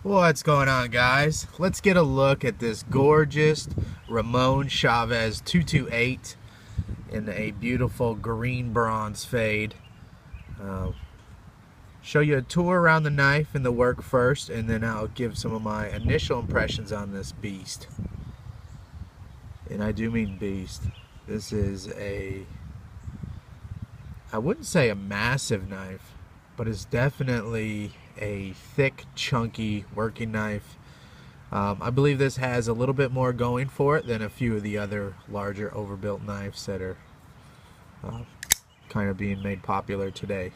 What's going on, guys? Let's get a look at this gorgeous Ramon Chaves 228 in a beautiful green bronze fade. Show you a tour around the knife and the work first, and then I'll give some of my initial impressions on this beast. And I do mean beast. This is I wouldn't say a massive knife, but it's definitely a thick, chunky working knife. I believe this has a little bit more going for it than a few of the other larger overbuilt knives that are kind of being made popular today.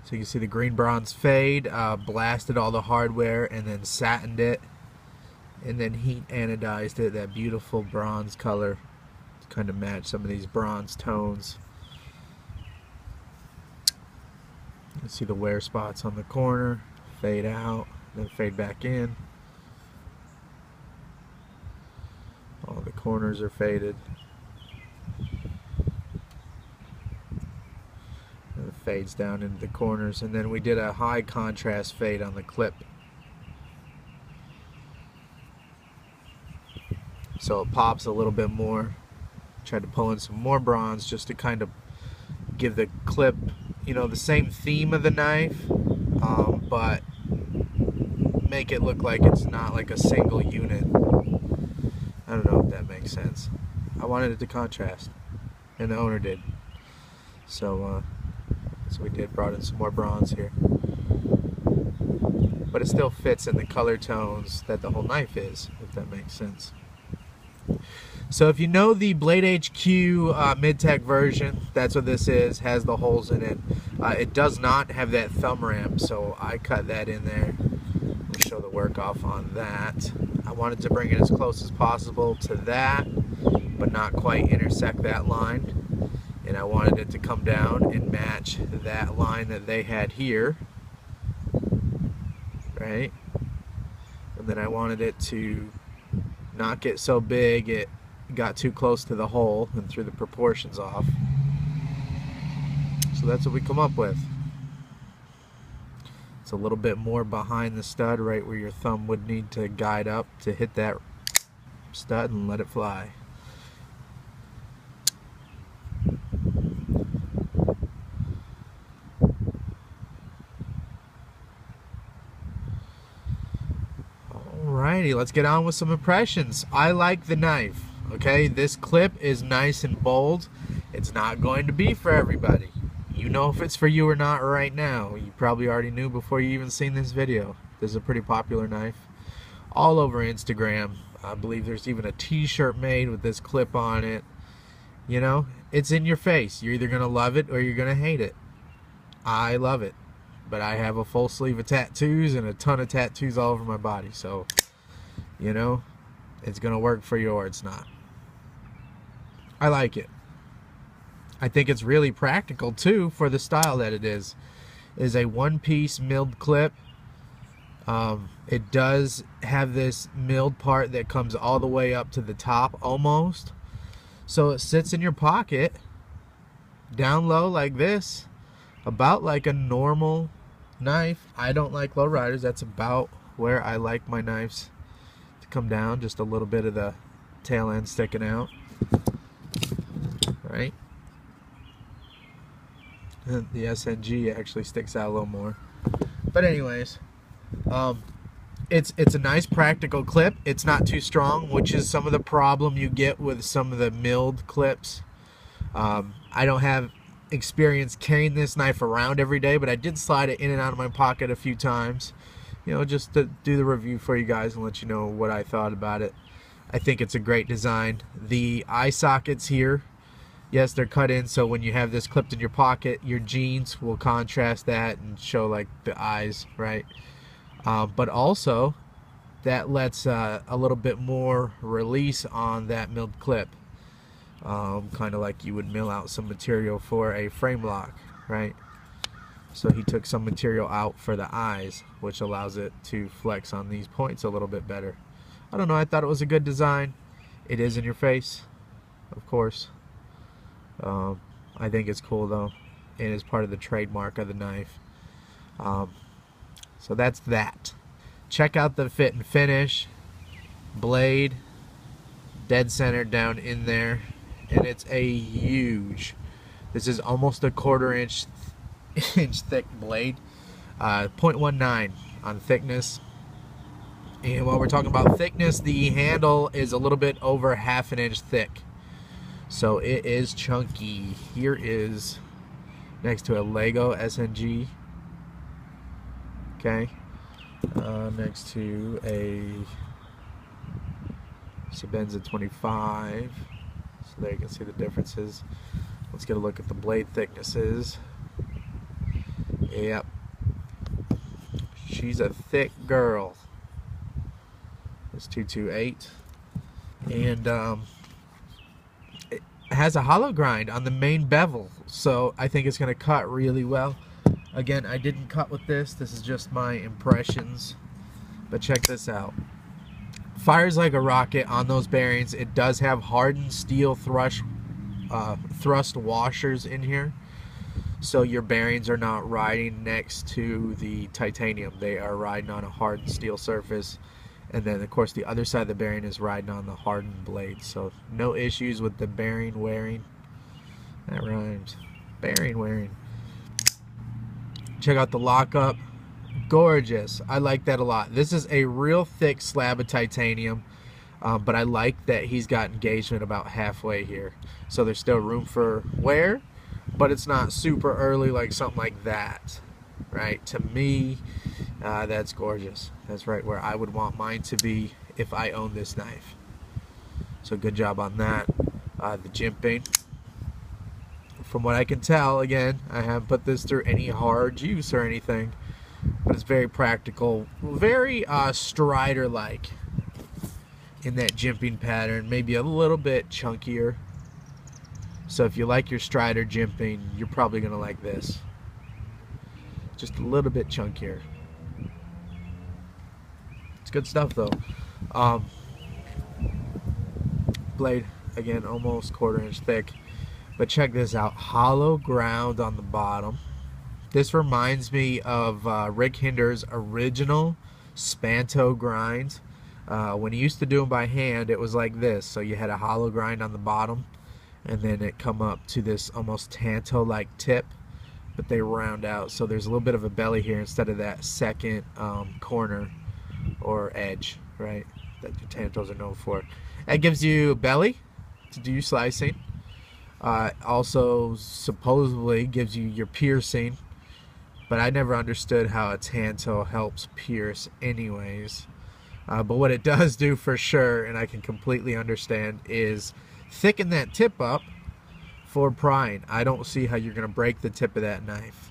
So you can see the green bronze fade, blasted all the hardware and then satined it, and then heat anodized it, that beautiful bronze color to kind of match some of these bronze tones. You see the wear spots on the corner, fade out, then fade back in. All the corners are faded. And it fades down into the corners, and then we did a high contrast fade on the clip. So it pops a little bit more. Tried to pull in some more bronze just to kind of give the clip, you know, the same theme of the knife, but make it look like it's not like a single unit. I don't know if that makes sense. I wanted it to contrast, and the owner did. So we brought in some more bronze here. But it still fits in the color tones that the whole knife is, if that makes sense. So if you know the Blade HQ mid-tech version, that's what this is, has the holes in it. It does not have that thumb ramp, so I cut that in there. We'll show the work off on that. I wanted to bring it as close as possible to that, but not quite intersect that line. And I wanted it to come down and match that line that they had here, right? And then I wanted it to not get so big it got too close to the hole and threw the proportions off. So that's what we come up with. It's a little bit more behind the stud, right where your thumb would need to guide up to hit that stud and let it fly. Alrighty, let's get on with some impressions. I like the knife. Okay, this clip is nice and bold. It's not going to be for everybody. You know if it's for you or not right now. You probably already knew before you even seen this video. This is a pretty popular knife all over Instagram. I believe there's even a t-shirt made with this clip on it. You know, it's in your face. You're either gonna love it or you're gonna hate it. I love it, but I have a full sleeve of tattoos and a ton of tattoos all over my body, so you know, it's gonna work for you or it's not. I like it. I think it's really practical too for the style that it is. It is a one-piece milled clip. It does have this milled part that comes all the way up to the top almost. So it sits in your pocket down low like this, about like a normal knife. I don't like low riders. That's about where I like my knives to come down, just a little bit of the tail end sticking out, right? And the SNG actually sticks out a little more. But anyways, it's a nice practical clip. It's not too strong, which is some of the problem you get with some of the milled clips. I don't have experience carrying this knife around every day, but I did slide it in and out of my pocket a few times, you know, just to do the review for you guys and let you know what I thought about it. I think it's a great design. The eye sockets here, yes, they're cut in, so when you have this clipped in your pocket, your jeans will contrast that and show like the eyes, right? But also that lets a little bit more release on that milled clip, kind of like you would mill out some material for a frame lock, right? So he took some material out for the eyes, which allows it to flex on these points a little bit better. I don't know, I thought it was a good design. It is in your face, of course. I think it's cool though, and it's part of the trademark of the knife. So that's that. Check out the fit and finish. Blade dead center down in there, and it's a huge, this is almost a 1/4 inch thick blade, 0.19 on thickness. And while we're talking about thickness, the handle is a little bit over 1/2 inch thick, so it is chunky. Here is next to a Lego SNG. Okay, next to a Sebenza 25. So there you can see the differences. Let's get a look at the blade thicknesses. Yep, she's a thick girl. It's 228, and it has a hollow grind on the main bevel, so I think it's going to cut really well. Again, I didn't cut with this. This is just my impressions, but check this out. Fires like a rocket on those bearings. It does have hardened steel thrust washers in here, so your bearings are not riding next to the titanium. They are riding on a hardened steel surface, and then of course the other side of the bearing is riding on the hardened blade, so no issues with the bearing wearing. That rhymes. Bearing wearing. Check out the lockup. Gorgeous. I like that a lot. This is a real thick slab of titanium, but I like that he's got engagement about halfway here, so there's still room for wear, but it's not super early like something like that, right? To me, that's gorgeous. That's right where I would want mine to be if I owned this knife. So good job on that. The jimping, from what I can tell, again, I haven't put this through any hard use or anything, but it's very practical, very Strider-like in that jimping pattern, maybe a little bit chunkier. So if you like your Strider jimping, you're probably going to like this. Just a little bit chunkier. It's good stuff though. Blade, again, almost 1/4 inch thick. But check this out, hollow ground on the bottom. This reminds me of Rick Hinder's original Spanto grind. When he used to do them by hand, it was like this. So you had a hollow grind on the bottom, and then it come up to this almost Tanto-like tip, but they round out. So there's a little bit of a belly here instead of that second corner or edge, right, that your Tantos are known for. That gives you a belly to do your slicing. Also supposedly gives you your piercing, but I never understood how a Tanto helps pierce anyways. But what it does do for sure, and I can completely understand, is thicken that tip up for prying. I don't see how you're going to break the tip of that knife.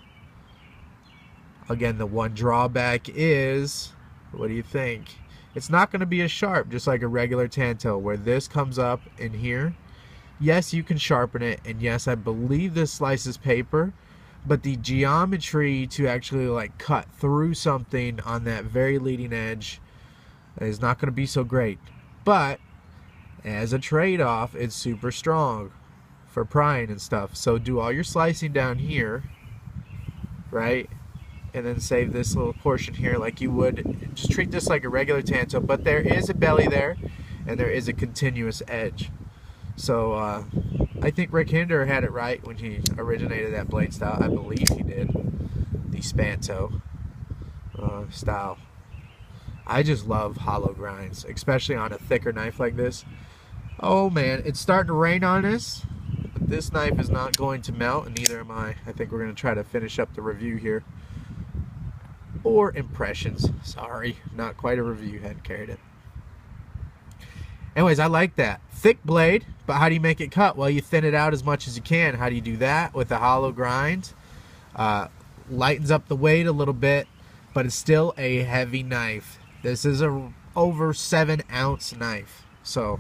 Again, the one drawback is, what do you think? It's not going to be as sharp, just like a regular Tanto, where this comes up in here. Yes, you can sharpen it, and yes, I believe this slices paper, but the geometry to actually like cut through something on that very leading edge is not going to be so great. But as a trade-off, it's super strong for prying and stuff. So do all your slicing down here, right? And then save this little portion here like you would. Just treat this like a regular Tanto, but there is a belly there, and there is a continuous edge. So I think Rick Hinder had it right when he originated that blade style. I believe he did. The Spanto style. I just love hollow grinds, especially on a thicker knife like this. Oh man, it's starting to rain on us, but this knife is not going to melt, and neither am I. I think we're going to try to finish up the review here. Or impressions. Sorry, not quite a review. Hadn't carried it. Anyways, I like that. Thick blade, but how do you make it cut? Well, you thin it out as much as you can. How do you do that? With a hollow grind. Lightens up the weight a little bit, but it's still a heavy knife. This is a over 7-ounce knife, so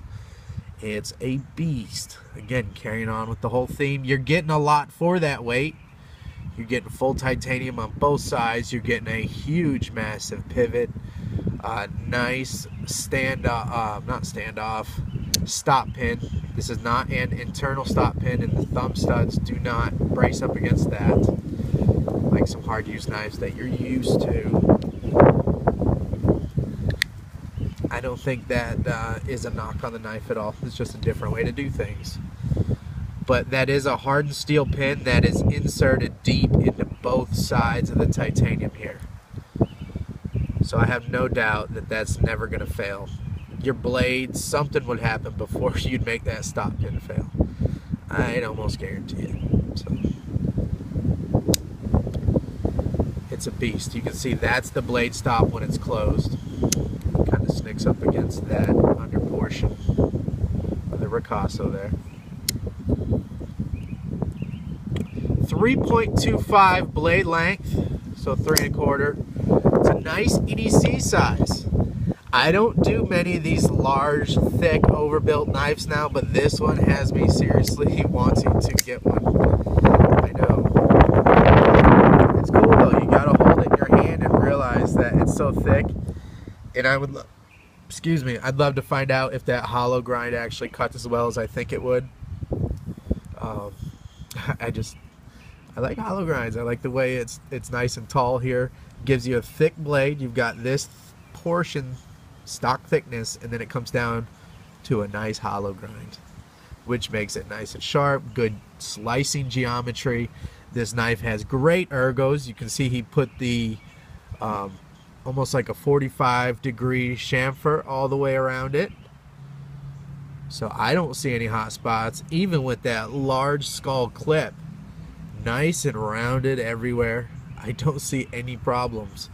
it's a beast. Again, carrying on with the whole theme, you're getting a lot for that weight. You're getting full titanium on both sides. You're getting a huge, massive pivot. Nice stop pin. This is not an internal stop pin, and the thumb studs do not brace up against that. like some hard use knives that you're used to. I don't think that is a knock on the knife at all. It's just a different way to do things. But that is a hardened steel pin that is inserted deep into both sides of the titanium here. So I have no doubt that that's never going to fail. Your blade, something would happen before you'd make that stop pin fail. I'd almost guarantee it. So it's a beast. You can see that's the blade stop when it's closed. Kind of snicks up against that under portion of the ricasso there. 3.25 blade length, so 3 1/4. It's a nice EDC size. I don't do many of these large, thick, overbuilt knives now, but this one has me seriously wanting to get one. I know. It's cool though. You gotta hold it in your hand and realize that it's so thick. And I would, I'd love to find out if that hollow grind actually cuts as well as I think it would. I like hollow grinds. I like the way it's nice and tall here. Gives you a thick blade. You've got this portion stock thickness, and then it comes down to a nice hollow grind, which makes it nice and sharp. Good slicing geometry. This knife has great ergos. You can see he put the almost like a 45-degree chamfer all the way around it. So I don't see any hot spots, even with that large skull clip. Nice and rounded everywhere. I don't see any problems.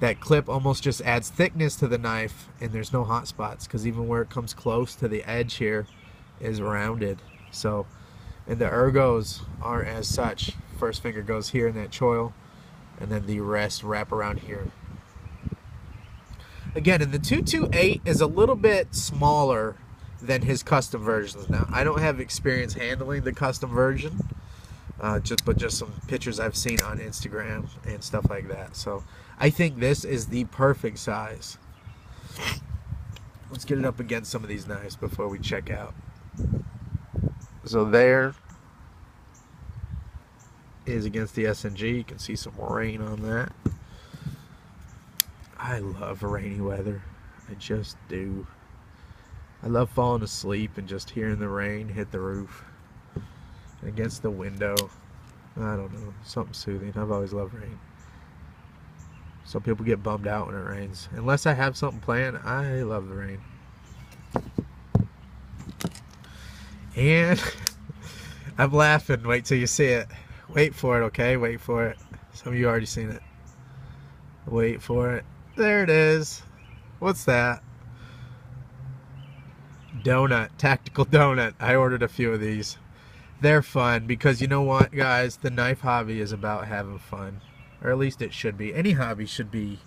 That clip almost just adds thickness to the knife, and there's no hot spots because even where it comes close to the edge here is rounded. So, and the ergos are as such. First finger goes here in that choil, and then the rest wrap around here. Again, and the 228 is a little bit smaller than his custom versions. Now, I don't have experience handling the custom version. Just some pictures I've seen on Instagram and stuff like that. So I think this is the perfect size. Let's get it up against some of these knives before we check out. So there is against the SNG. You can see some rain on that. I love rainy weather. I just do. I love falling asleep and just hearing the rain hit the roof against the window. I don't know, something soothing. I've always loved rain. Some people get bummed out when it rains. Unless I have something planned, I love the rain. And I'm laughing. Wait till you see it. Wait for it, okay? Wait for it. Some of you already seen it. Wait for it. There it is. What's that? Donut. Tactical donut. I ordered a few of these. They're fun because you know what, guys? The knife hobby is about having fun. Or at least it should be. Any hobby should be.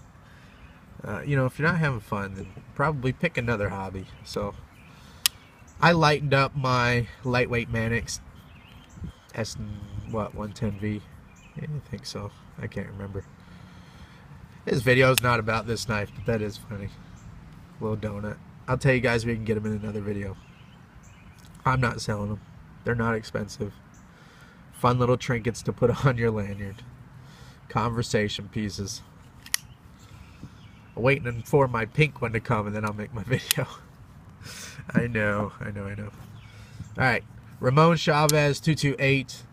You know, if you're not having fun, then probably pick another hobby. So, I lightened up my lightweight Mannix S110V. Yeah, I think so. I can't remember. This video is not about this knife, but that is funny. Little donut. I'll tell you guys we can get them in another video. I'm not selling them. They're not expensive. Fun little trinkets to put on your lanyard. Conversation pieces. I'm waiting for my pink one to come and then I'll make my video. I know. Alright. Ramon Chaves 228.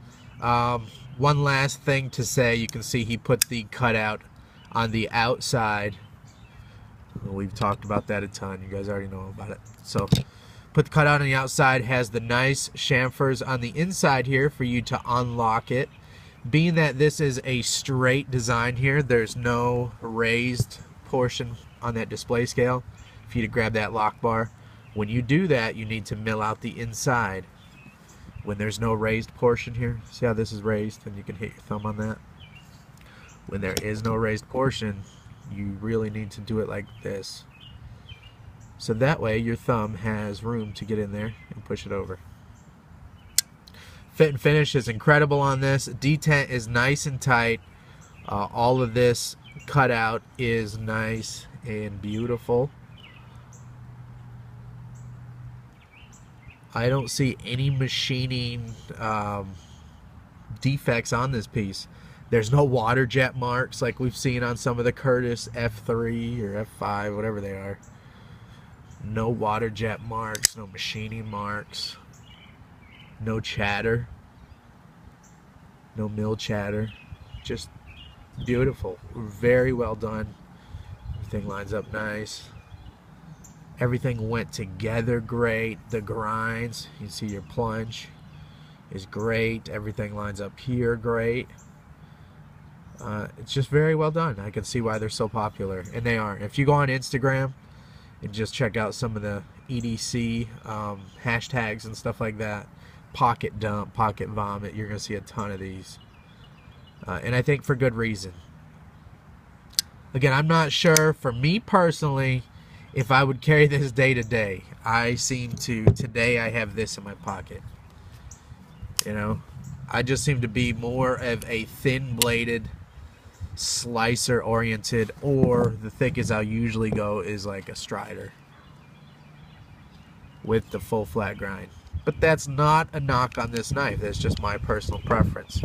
One last thing to say. You can see he put the cutout on the outside. We've talked about that a ton. You guys already know about it. So, put the cutout on the outside. Has the nice chamfers on the inside here for you to unlock it. Being that this is a straight design here, there's no raised portion on that display scale for you to grab that lock bar. When you do that, you need to mill out the inside. When there's no raised portion here, see how this is raised and you can hit your thumb on that? When there is no raised portion, you really need to do it like this. So that way your thumb has room to get in there and push it over. Fit and finish is incredible on this. Detent is nice and tight. All of this cutout is nice and beautiful. I don't see any machining defects on this piece. There's no water jet marks like we've seen on some of the Curtis F3 or F5, whatever they are. No water jet marks, no machining marks, no chatter, no mill chatter. Just beautiful. Very well done. Everything lines up nice. Everything went together great. The grinds, you see your plunge is great. Everything lines up here great. It's just very well done. I can see why they're so popular, and they are. If you go on Instagram and just check out some of the EDC hashtags and stuff like that, pocket dump, pocket vomit, you're gonna see a ton of these, and I think for good reason. Again, I'm not sure for me personally if I would carry this day to day. I seem to, today I have this in my pocket, you know. I just seem to be more of a thin bladed slicer oriented, or the thickest I'll usually go is like a strider with the full flat grind. But that's not a knock on this knife. That's just my personal preference.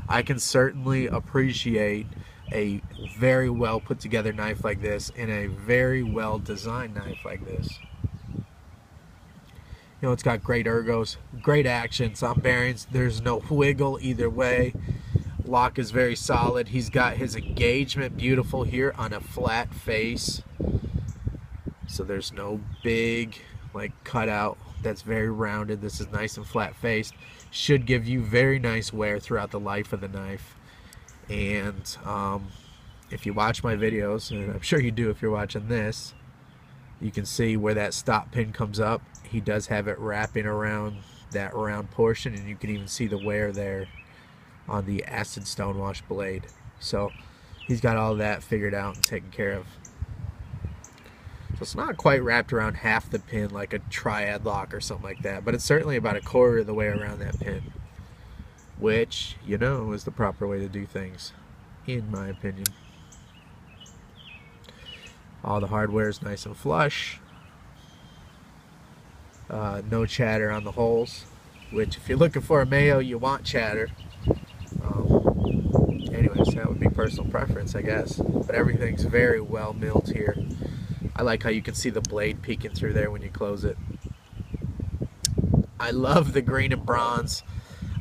I can certainly appreciate a very well put together knife like this and a very well designed knife like this. You know, it's got great ergos, great action, some bearings. There's no wiggle either way. Lock is very solid. He's got his engagement beautiful here on a flat face. So there's no big like cutout. That's very rounded. This is nice and flat faced. Should give you very nice wear throughout the life of the knife. And if you watch my videos, and I'm sure you do if you're watching this, you can see where that stop pin comes up. He does have it wrapping around that round portion, and you can even see the wear there on the acid stonewash blade. So he's got all that figured out and taken care of. So it's not quite wrapped around half the pin like a triad lock or something like that, but it's certainly about a quarter of the way around that pin, which, you know, is the proper way to do things, in my opinion. All the hardware is nice and flush. No chatter on the holes, which if you're looking for a Mayo, you want chatter. Anyways, that would be personal preference, I guess. But everything's very well milled here. I like how you can see the blade peeking through there when you close it. I love the green and bronze.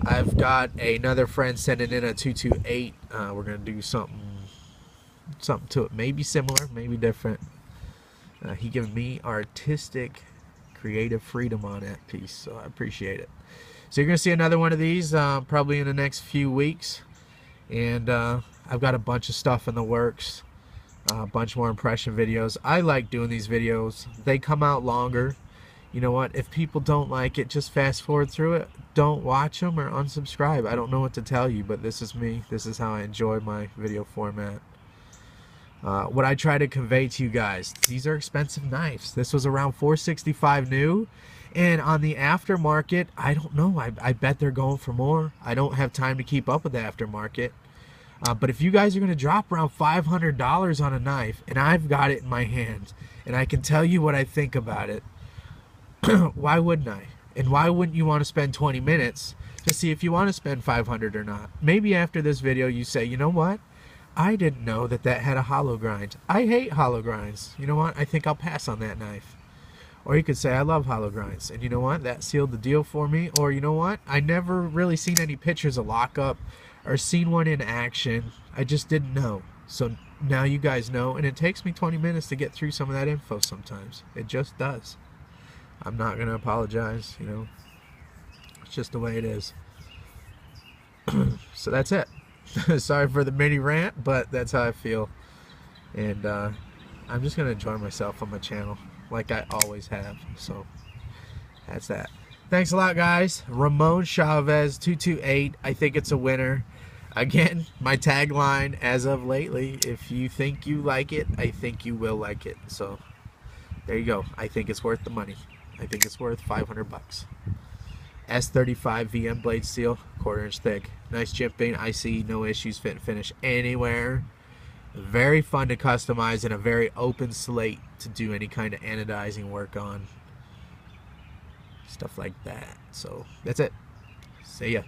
I've got another friend sending in a 228. We're gonna do something to it, maybe similar, maybe different. He gave me artistic, creative freedom on that piece, so I appreciate it. So you're gonna see another one of these probably in the next few weeks, and I've got a bunch of stuff in the works, a bunch more impression videos. I like doing these videos. They come out longer. You know what? If people don't like it, just fast forward through it. Don't watch them or unsubscribe. I don't know what to tell you, but this is me. This is how I enjoy my video format. What I try to convey to you guys, these are expensive knives. This was around $465 new, and on the aftermarket, I don't know. I bet they're going for more. I don't have time to keep up with the aftermarket. But if you guys are going to drop around $500 on a knife, and I've got it in my hand, and I can tell you what I think about it, why wouldn't I? And why wouldn't you want to spend 20 minutes to see if you want to spend $500 or not? Maybe after this video you say, you know what? I didn't know that that had a hollow grind. I hate hollow grinds. You know what? I think I'll pass on that knife. Or you could say, I love hollow grinds. And you know what? That sealed the deal for me. Or you know what? I never really seen any pictures of lockup or seen one in action. I just didn't know. So now you guys know. And it takes me 20 minutes to get through some of that info sometimes. It just does. I'm not going to apologize, you know. It's just the way it is. So that's it. Sorry for the mini rant, but that's how I feel. And I'm just going to enjoy myself on my channel like I always have. So that's that. Thanks a lot, guys. Ramon Chaves 228. I think it's a winner. Again, my tagline as of lately, if you think you like it, I think you will like it. So there you go. I think it's worth the money. I think it's worth 500 bucks. S35 VM blade steel, 1/4 inch thick. Nice jimping. I see no issues fit and finish anywhere. Very fun to customize and a very open slate to do any kind of anodizing work on. Stuff like that. So that's it. See ya.